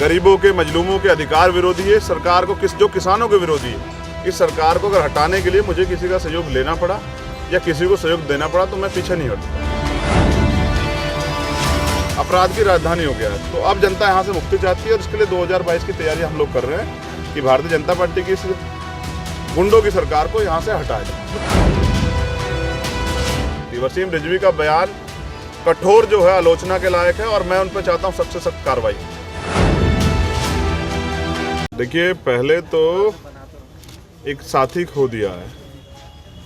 गरीबों के, मजलूमों के अधिकार विरोधी है। सरकार को जो किसानों के विरोधी है, इस सरकार को अगर हटाने के लिए मुझे किसी का सहयोग लेना पड़ा या किसी को सहयोग देना पड़ा तो मैं पीछे नहीं हटूंगा। अपराध की राजधानी हो गया है, तो अब जनता यहाँ से मुक्ति चाहती है और इसके लिए 2022 की तैयारी हम लोग कर रहे हैं कि भारतीय जनता पार्टी की इस गुंडों की सरकार को यहाँ से हटाया जाए। वसीम रिजवी का बयान कठोर जो है आलोचना के लायक है और मैं उन पर चाहता हूँ सख्त से सख्त कार्रवाई। देखिए, पहले तो एक साथी खो दिया है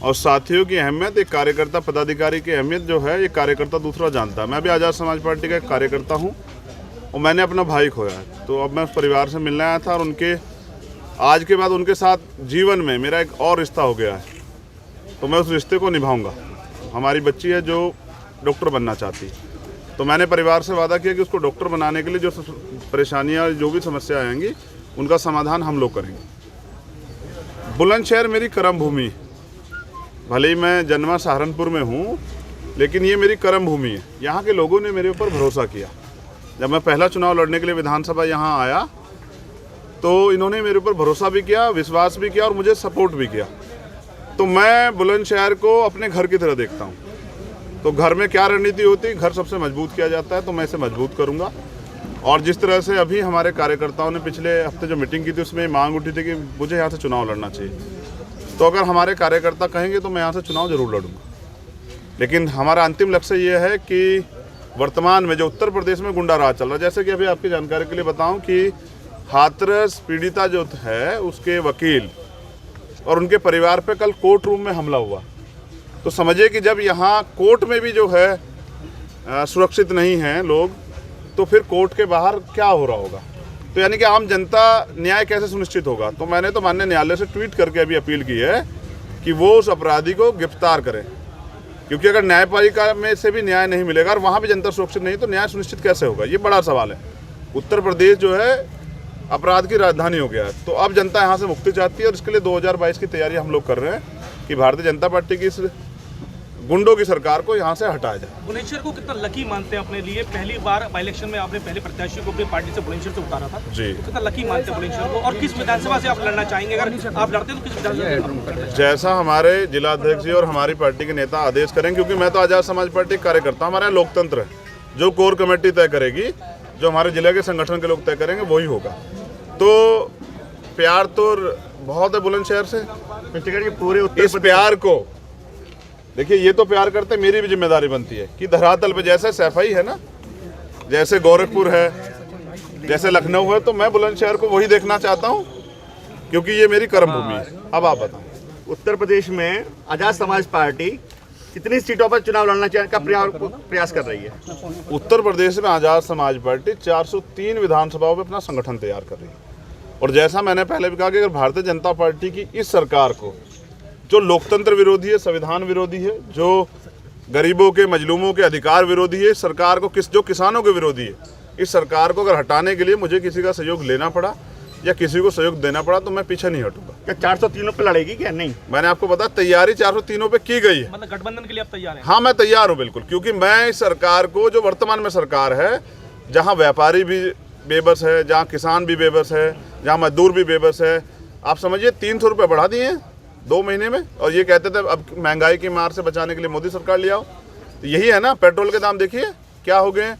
और साथियों की अहमियत, एक कार्यकर्ता पदाधिकारी की अहमियत जो है ये कार्यकर्ता दूसरा जानता है। मैं भी आज़ाद समाज पार्टी का एक कार्यकर्ता हूँ और मैंने अपना भाई खोया है, तो अब मैं उस परिवार से मिलने आया था और उनके आज के बाद उनके साथ जीवन में मेरा एक और रिश्ता हो गया है, तो मैं उस रिश्ते को निभाऊंगा। हमारी बच्ची है जो डॉक्टर बनना चाहती, तो मैंने परिवार से वादा किया कि उसको डॉक्टर बनाने के लिए जो परेशानियाँ, जो भी समस्या आएंगी उनका समाधान हम लोग करेंगे। बुलंदशहर मेरी कर्म भूमि, भले ही मैं जन्मा सहारनपुर में हूँ, लेकिन ये मेरी कर्म भूमि है। यहाँ के लोगों ने मेरे ऊपर भरोसा किया। जब मैं पहला चुनाव लड़ने के लिए विधानसभा यहाँ आया तो इन्होंने मेरे ऊपर भरोसा भी किया, विश्वास भी किया और मुझे सपोर्ट भी किया। तो मैं बुलंदशहर को अपने घर की तरह देखता हूँ। तो घर में क्या रणनीति होती है, घर सबसे मजबूत किया जाता है, तो मैं इसे मजबूत करूँगा। और जिस तरह से अभी हमारे कार्यकर्ताओं ने पिछले हफ्ते जो मीटिंग की थी उसमें मांग उठी थी कि मुझे यहाँ से चुनाव लड़ना चाहिए, तो अगर हमारे कार्यकर्ता कहेंगे तो मैं यहाँ से चुनाव जरूर लड़ूंगा। लेकिन हमारा अंतिम लक्ष्य ये है कि वर्तमान में जो उत्तर प्रदेश में गुंडा राज चल रहा है, जैसे कि अभी आपकी जानकारी के लिए बताऊं कि हाथरस पीड़िता जो है उसके वकील और उनके परिवार पे कल कोर्ट रूम में हमला हुआ। तो समझिए कि जब यहाँ कोर्ट में भी जो है सुरक्षित नहीं हैं लोग, तो फिर कोर्ट के बाहर क्या हो रहा होगा। तो यानी कि आम जनता न्याय कैसे सुनिश्चित होगा। तो मैंने तो माननीय न्यायालय से ट्वीट करके अभी अपील की है कि वो उस अपराधी को गिरफ्तार करें, क्योंकि अगर न्यायपालिका में से भी न्याय नहीं मिलेगा और वहाँ भी जनता सुरक्षित नहीं, तो न्याय सुनिश्चित कैसे होगा, ये बड़ा सवाल है। उत्तर प्रदेश जो है अपराध की राजधानी हो गया है, तो अब जनता यहाँ से मुक्ति चाहती है और इसके लिए 2022 की तैयारी हम लोग कर रहे हैं कि भारतीय जनता पार्टी की इस गुंडों की सरकार को यहाँ से हटाया जाए। बुलंदशहर को कितना लकी मानते हैं अपने लिए? पहली बार बाई इलेक्शन में आपने पहले प्रत्याशी को अपनी पार्टी से बुलंदशहर से उतारा था जी, तो कितना लकी मानते हैं बुलंदशहर को? और किस विधानसभा से आप लड़ना चाहेंगे? अगर आप लड़ते हैं तो किस विधानसभा? जैसा हमारे जिला अध्यक्ष जी और हमारी पार्टी के नेता आदेश करें, क्योंकि मैं तो आज़ाद समाज पार्टी कार्यकर्ता, हमारे यहाँ लोकतंत्र है। जो कोर कमेटी तय करेगी, जो हमारे जिले के संगठन के लोग तय करेंगे, वही होगा। तो प्यार तो बहुत है बुलंदशहर से, पूरे इस प्यार को देखिए, ये तो प्यार करते, मेरी भी जिम्मेदारी बनती है कि धरातल पे जैसे सैफई है ना, जैसे गोरखपुर है, जैसे लखनऊ है, तो मैं बुलंदशहर को वही देखना चाहता हूँ, क्योंकि ये मेरी कर्म भूमि है। अब आप बताओ, उत्तर प्रदेश में आज़ाद समाज पार्टी कितनी सीटों पर चुनाव लड़ना का प्रयास कर रही है? उत्तर प्रदेश में आज़ाद समाज पार्टी 403 विधानसभाओं में अपना संगठन तैयार कर रही है। और जैसा मैंने पहले भी कहा कि अगर भारतीय जनता पार्टी की इस सरकार को, जो लोकतंत्र विरोधी है, संविधान विरोधी है, जो गरीबों के, मजलूमों के अधिकार विरोधी है, सरकार को जो किसानों के विरोधी है, इस सरकार को अगर हटाने के लिए मुझे किसी का सहयोग लेना पड़ा या किसी को सहयोग देना पड़ा तो मैं पीछे नहीं हटूंगा। क्या 403 पे लड़ेगी क्या? नहीं, मैंने आपको बताया तैयारी 403 पे की गई है। मतलब गठबंधन के लिए आप तैयार हैं? हाँ, मैं तैयार हूँ बिल्कुल, क्योंकि मैं इस सरकार को, जो वर्तमान में सरकार है, जहाँ व्यापारी भी बेबस है, जहाँ किसान भी बेबस है, जहाँ मजदूर भी बेबस है, आप समझिए 300 रुपये बढ़ा दिए हैं 2 महीने में, और ये कहते थे अब महंगाई की मार से बचाने के लिए मोदी सरकार ले आओ। तो यही है ना, पेट्रोल के दाम देखिए क्या हो गए,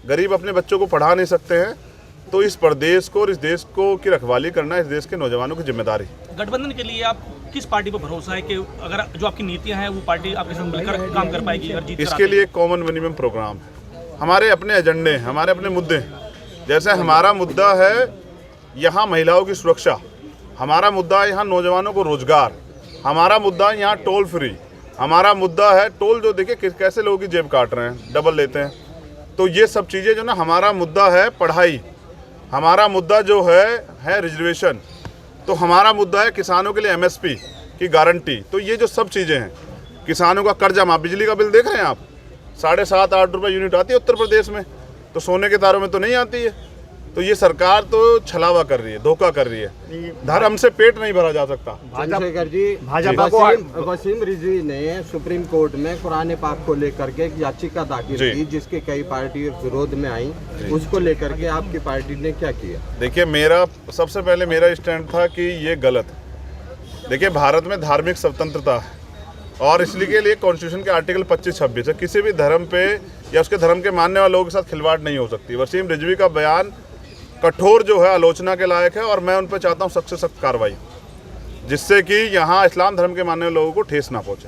गरीब अपने बच्चों को पढ़ा नहीं सकते हैं। तो इस प्रदेश को और इस देश को की रखवाली करना इस देश के नौजवानों की जिम्मेदारी। गठबंधन के लिए आप किस पार्टी पर भरोसा है कि अगर जो आपकी नीतियां हैं वो पार्टी आपके साथ मिलकर काम कर पाएगी? अगर जीत इसके लिए कॉमन मिनिमम प्रोग्राम है, हमारे अपने एजेंडे हैं, हमारे अपने मुद्दे हैं। जैसे हमारा मुद्दा है यहाँ महिलाओं की सुरक्षा, हमारा मुद्दा है यहाँ नौजवानों को रोजगार, हमारा मुद्दा है यहाँ टोल फ्री, हमारा मुद्दा है टोल जो देखिए कैसे लोगों की जेब काट रहे हैं, डबल लेते हैं। तो ये सब चीज़ें जो ना, हमारा मुद्दा है पढ़ाई, हमारा मुद्दा जो है रिजर्वेशन, तो हमारा मुद्दा है किसानों के लिए MSP की गारंटी। तो ये जो सब चीज़ें हैं, किसानों का कर्जा माफ, बिजली का बिल देख रहे हैं आप, 7.5-8 रुपये यूनिट आती है उत्तर प्रदेश में, तो सोने के तारों में तो नहीं आती है। तो ये सरकार तो छलावा कर रही है, धोखा कर रही है। धर्म से पेट नहीं भरा जा सकता। चंद्रशेखर जी, भाजपा को वसीम रिजवी ने सुप्रीम कोर्ट में कुरान पाक को लेकर के एक याचिका दाखिल जी। की, जिसके कई पार्टी विरोध में आई। उसको लेकर के आपकी पार्टी ने क्या किया? देखिए, मेरा सबसे पहले मेरा स्टैंड था कि ये गलत है। देखिए, भारत में धार्मिक स्वतंत्रता है और इसलिए के लिए कॉन्स्टिट्यूशन के आर्टिकल 25-26 है, किसी भी धर्म पे या उसके धर्म के मानने वाले लोगों के साथ खिलवाड़ नहीं हो सकती। वसीम रिजवी का बयान कठोर जो है आलोचना के लायक है और मैं उन पर चाहता हूँ सख्त से सख्त कार्रवाई, जिससे कि यहाँ इस्लाम धर्म के मानने वाले लोगों को ठेस ना पहुँचे।